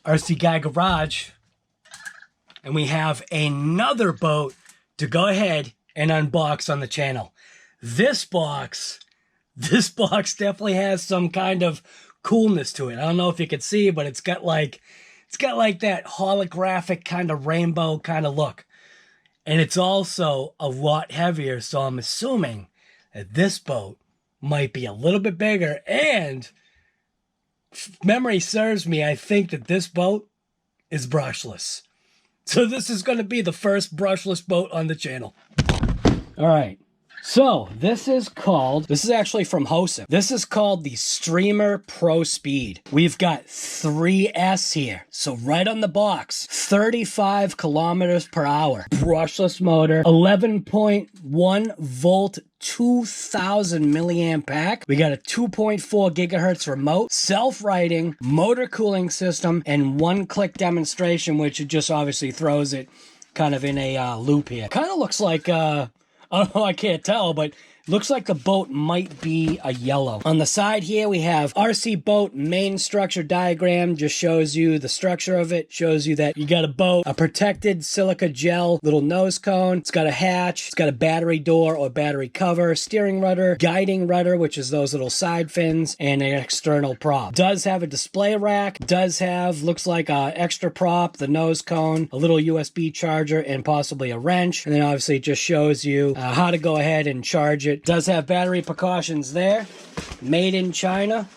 RC Guy Garage, and we have another boat to go ahead and unbox on the channel. This box definitely has some kind of coolness to it. I don't know if you can see, but it's got like that holographic kind of rainbow kind of look. And it's also a lot heavier, so I'm assuming that this boat might be a little bit bigger, and if memory serves me, I think that this boat is brushless. So this is going to be the first brushless boat on the channel. All right. So this is actually from Hosim. This is called the Streamer Pro Speed. We've got 3S here. So right on the box, 35 kilometers per hour. Brushless motor, 11.1 volt, 2000 milliamp pack. We got a 2.4 gigahertz remote, self-righting, motor cooling system, and one-click demonstration, which it just obviously throws it kind of in a loop here. Kind of looks like I don't know, I can't tell, but looks like the boat might be a yellow. On the side here, we have RC boat main structure diagram. Just shows you the structure of it. Shows you that you got a boat, a protected silica gel little nose cone. It's got a hatch. It's got a battery door or battery cover, steering rudder, guiding rudder, which is those little side fins, and an external prop. Does have a display rack. Does have, looks like a extra prop, the nose cone, a little USB charger, and possibly a wrench. And then obviously it just shows you how to go ahead and charge it. Does have battery precautions there. Made in China.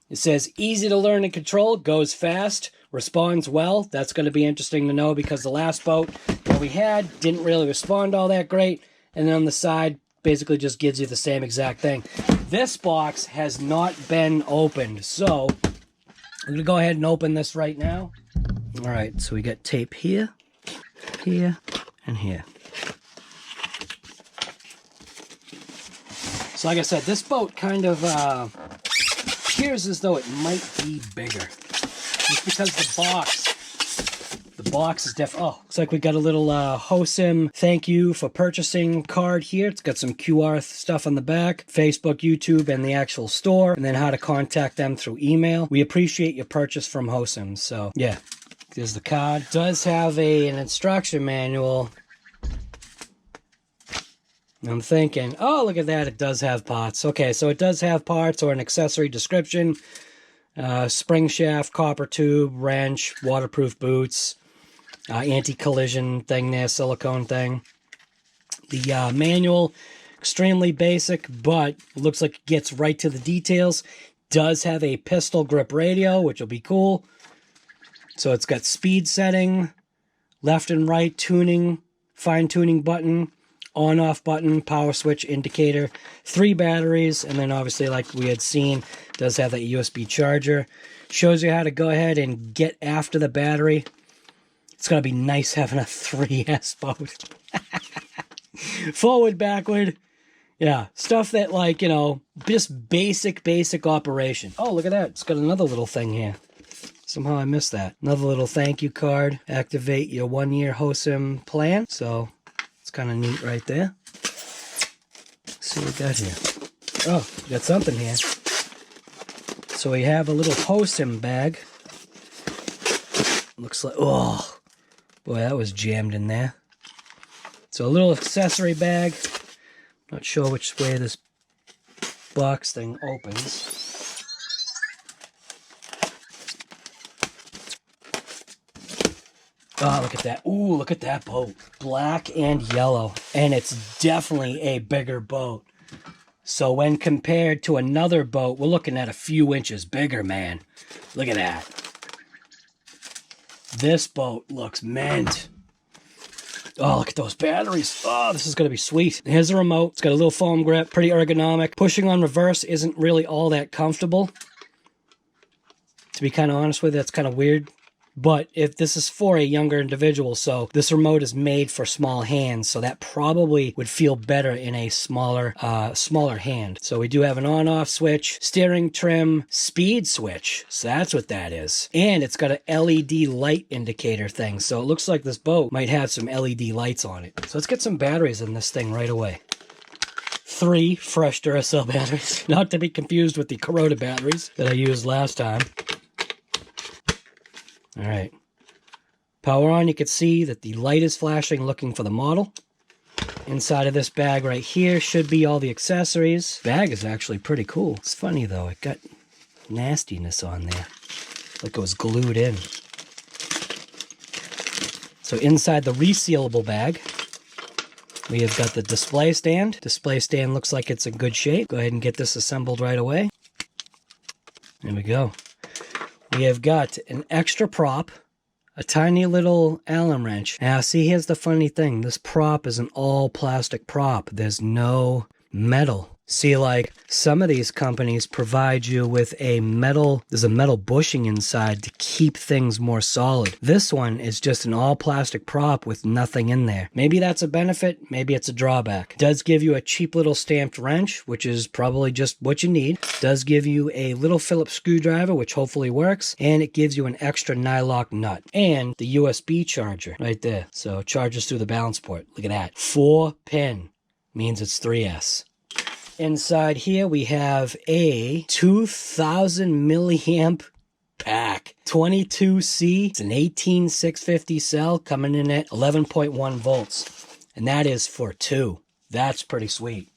It says easy to learn and control, goes fast, responds well. That's going to be interesting to know because the last boat that we had didn't really respond all that great. And then on the side, basically just gives you the same exact thing. This box has not been opened, so I'm going to go ahead and open this right now. All right, so we got tape here, here, and here. So like I said, this boat kind of appears as though it might be bigger. Just because the box is definitely, oh, looks like we got a little Hosim thank you for purchasing card here. It's got some QR stuff on the back, Facebook, YouTube, and the actual store, and then how to contact them through email. We appreciate your purchase from Hosim. So yeah, there's the card. It does have an instruction manual. I'm thinking, oh, look at that, it does have parts. Okay, so it does have parts or an accessory description. Spring shaft, copper tube, wrench, waterproof boots, anti-collision thing there, silicone thing. The manual, extremely basic, but looks like it gets right to the details. Does have a pistol grip radio, which will be cool. So it's got speed setting, left and right tuning, fine-tuning button, on-off button, power switch indicator, 3 batteries, and then obviously like we had seen, does have that USB charger. Shows you how to go ahead and get after the battery. It's going to be nice having a 3S boat. Forward, backward. Yeah, stuff that like, you know, just basic operation. Oh, look at that. It's got another little thing here. Somehow I missed that. Another little thank you card. Activate your 1-year Hosim plan. So it's kind of neat right there. Let's see what we got here. Oh, we got something here. So we have a little Hosim bag. Looks like, oh, boy, that was jammed in there. So a little accessory bag. Not sure which way this box thing opens. Oh, look at that. Ooh, look at that boat. Black and yellow. And it's definitely a bigger boat. So when compared to another boat, we're looking at a few inches bigger, man. Look at that. This boat looks mint. Oh, look at those batteries. Oh, this is going to be sweet. Here's the remote. It's got a little foam grip. Pretty ergonomic. Pushing on reverse isn't really all that comfortable. To be kind of honest with you, that's kind of weird. But if this is for a younger individual, so this remote is made for small hands, so that probably would feel better in a smaller hand. So we do have an on-off switch, steering trim, speed switch. So that's what that is. And it's got an LED light indicator thing. So it looks like this boat might have some LED lights on it. So let's get some batteries in this thing right away. 3 fresh Duracell batteries. Not to be confused with the Corona batteries that I used last time. All right. Power on, you can see that the light is flashing looking for the model. Inside of this bag right here should be all the accessories. Bag is actually pretty cool. It's funny though, it got nastiness on there. Like it was glued in. So inside the resealable bag, we have got the display stand. Display stand looks like it's in good shape. Go ahead and get this assembled right away. There we go. We have got an extra prop, a tiny little Allen wrench. Now see, here's the funny thing. This prop is an all plastic prop. There's no metal. See, like some of these companies provide you with a metal, there's a metal bushing inside to keep things more solid. This one is just an all plastic prop with nothing in there. Maybe that's a benefit, maybe it's a drawback. It does give you a cheap little stamped wrench, which is probably just what you need. It does give you a little Phillips screwdriver, which hopefully works, and it gives you an extra nylock nut and the USB charger right there. So it charges through the balance port. Look at that. 4-pin means it's 3S. Inside here, we have a 2000 milliamp pack. 22C. It's an 18650 cell coming in at 11.1 volts. And that is for 2. That's pretty sweet.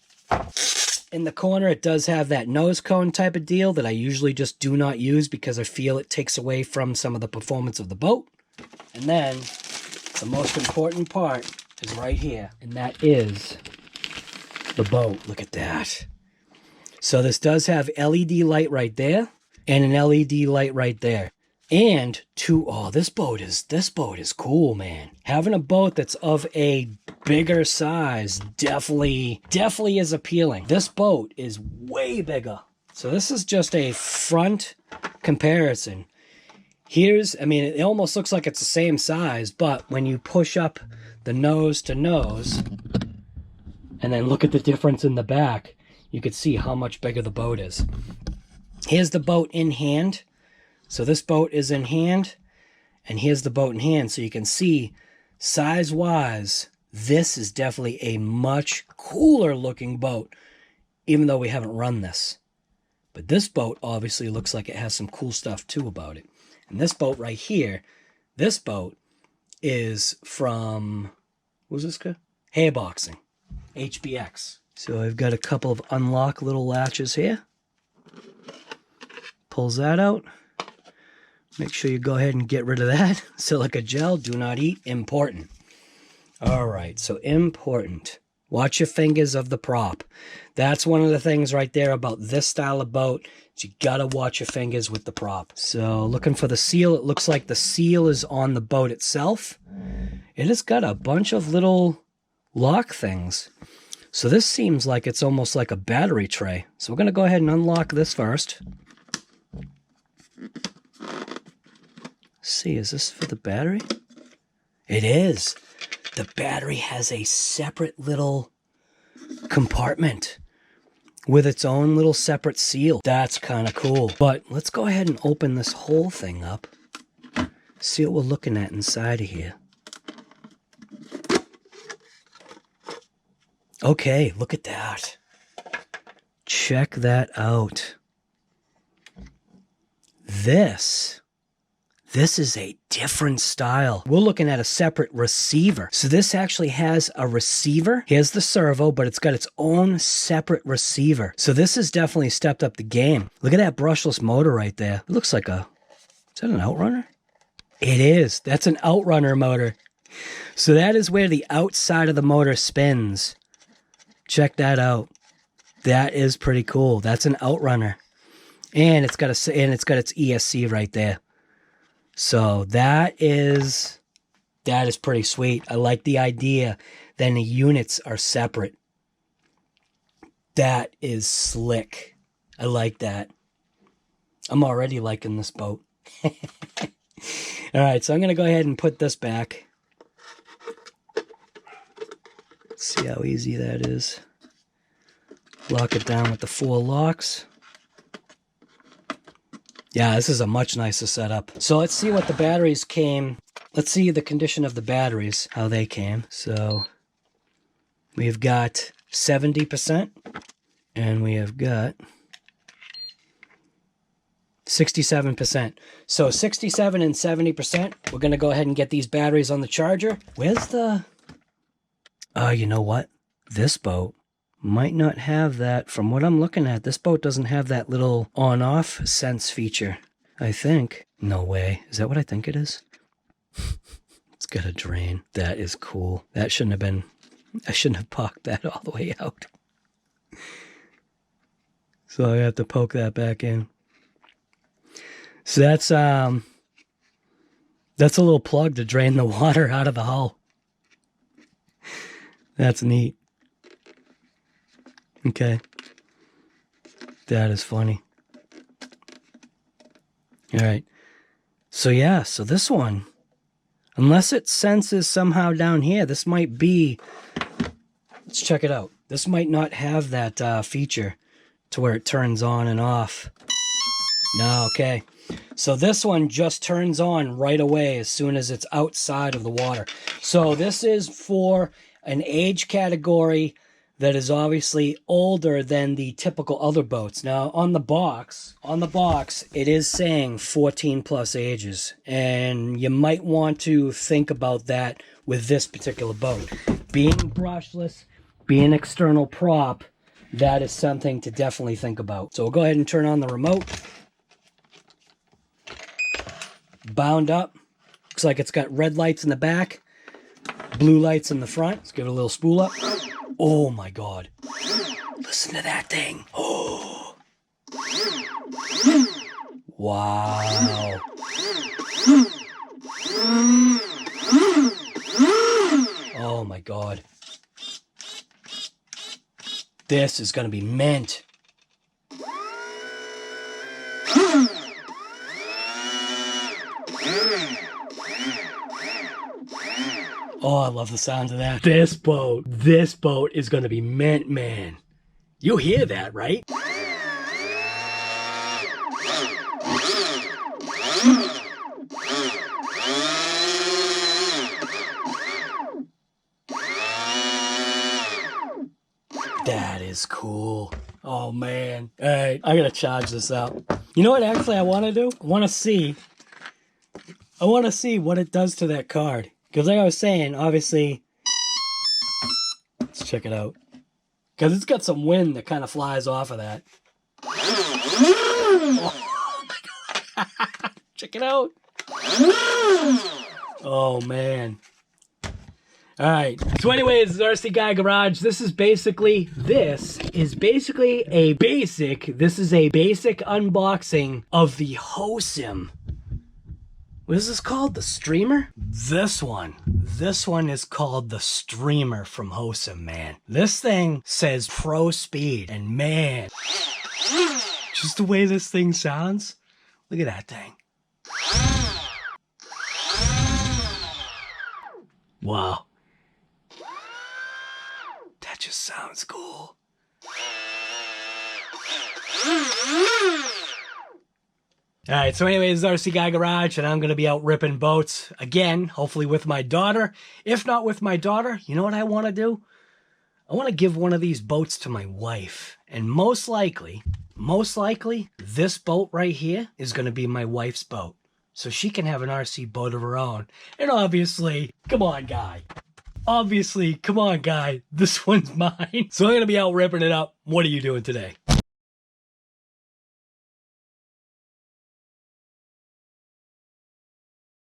In the corner, it does have that nose cone type of deal that I usually just do not use because I feel it takes away from some of the performance of the boat. And then the most important part is right here. And that is the boat. Look at that. So this does have LED light right there and an LED light right there. And this boat is cool, man. Having a boat that's of a bigger size definitely is appealing. This boat is way bigger. So this is just a front comparison. It almost looks like it's the same size, but when you push up the nose to nose, and then look at the difference in the back, you could see how much bigger the boat is. Here's the boat in hand. So this boat is in hand, and here's the boat in hand. So you can see, size-wise, this is definitely a much cooler looking boat, even though we haven't run this. But this boat obviously looks like it has some cool stuff too about it. And this boat right here, this boat is from, what's this guy? Hairboxing. HBX. So I've got a couple of unlock little latches here. Pulls that out. Make sure you go ahead and get rid of that. Silica gel, do not eat, important. All right, so important. Watch your fingers of the prop. That's one of the things right there about this style of boat. You gotta watch your fingers with the prop. So looking for the seal. It looks like the seal is on the boat itself. It has got a bunch of little lock things. So this seems like it's almost like a battery tray. So we're going to go ahead and unlock this first. See, is this for the battery? It is. The battery has a separate little compartment with its own little separate seal. That's kind of cool. But let's go ahead and open this whole thing up. See what we're looking at inside of here. Okay, look at that. Check that out. This is a different style. We're looking at a separate receiver. So this actually has a receiver. Here's the servo, but it's got its own separate receiver. So this has definitely stepped up the game. Look at that brushless motor right there. It looks like is that an outrunner? It is. That's an outrunner motor. So that is where the outside of the motor spins. Check that out. That is pretty cool. That's an outrunner. And it's got its ESC right there. So that is pretty sweet. I like the idea. Then the units are separate. That is slick. I like that. I'm already liking this boat. All right, so I'm going to go ahead and put this back. See how easy that is. Lock it down with the 4 locks. Yeah, this is a much nicer setup. So let's see what the batteries came. Let's see the condition of the batteries, how they came. So we've got 70%, and we have got 67%. So 67 and 70%. We're going to go ahead and get these batteries on the charger. Where's the... you know what? This boat might not have that. From what I'm looking at, this boat doesn't have that little on-off sense feature, I think. No way. Is that what I think it is? It's got a drain. That is cool. That shouldn't have been... I shouldn't have poked that all the way out. So I have to poke that back in. So that's a little plug to drain the water out of the hull. That's neat. Okay. That is funny. All right. So yeah, so this one, unless it senses somehow down here, this might be, let's check it out. This might not have that feature to where it turns on and off. No, okay. So this one just turns on right away as soon as it's outside of the water. So this is for an age category that is obviously older than the typical other boats. Now on the box, it is saying 14 plus ages, and you might want to think about that with this particular boat. Being brushless, being external prop, that is something to definitely think about. So we'll go ahead and turn on the remote. Bound up. Looks like it's got red lights in the back, blue lights in the front. Let's give it a little spool up. Oh my God. Listen to that thing. Oh. Wow. Oh my God. This is going to be mint. Oh, I love the sound of that. This boat is going to be mint, man. You hear that, right? That is cool. Oh, man. All right, I got to charge this up. You know what actually I want to do? I want to see what it does to that card. Because like I was saying, obviously, let's check it out. Because it's got some wind that kind of flies off of that. Oh my God. Check it out. Oh, man. All right. So anyways, RC Guy Garage. This is basically a basic unboxing of the Hosim. What is this called? The Streamer? This one is called the Streamer from Hosim, man. This thing says Pro Speed, and man, just the way this thing sounds, look at that thing. Wow. That just sounds cool. Alright, so anyways, RC Guy Garage, and I'm going to be out ripping boats again, hopefully with my daughter. If not with my daughter, you know what I want to do? I want to give one of these boats to my wife. And most likely, this boat right here is going to be my wife's boat. So she can have an RC boat of her own. And obviously, come on, Guy. This one's mine. So I'm going to be out ripping it up. What are you doing today?